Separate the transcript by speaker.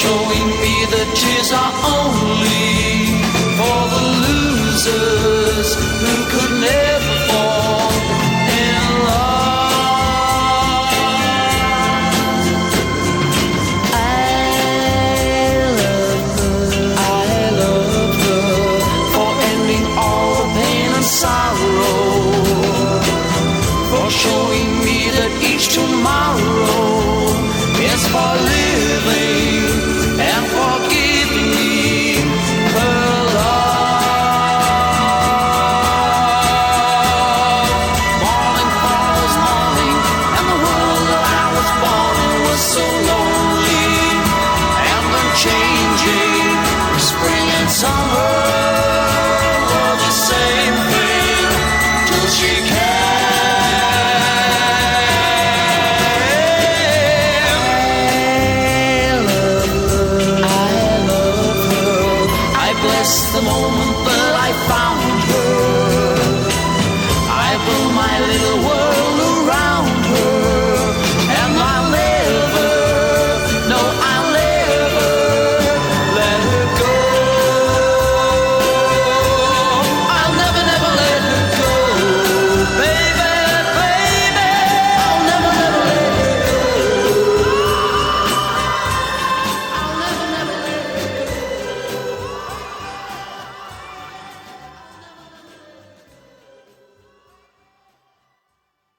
Speaker 1: showing me that tears are only for the losers who could never fall in love. I love her for ending all the pain and sorrow, for showing me that each tomorrow is for living and for giving me her love. Morning follows morning, and the world that I was born in was so lonely and unchanging. Spring and summer were the same thing till she came. The moment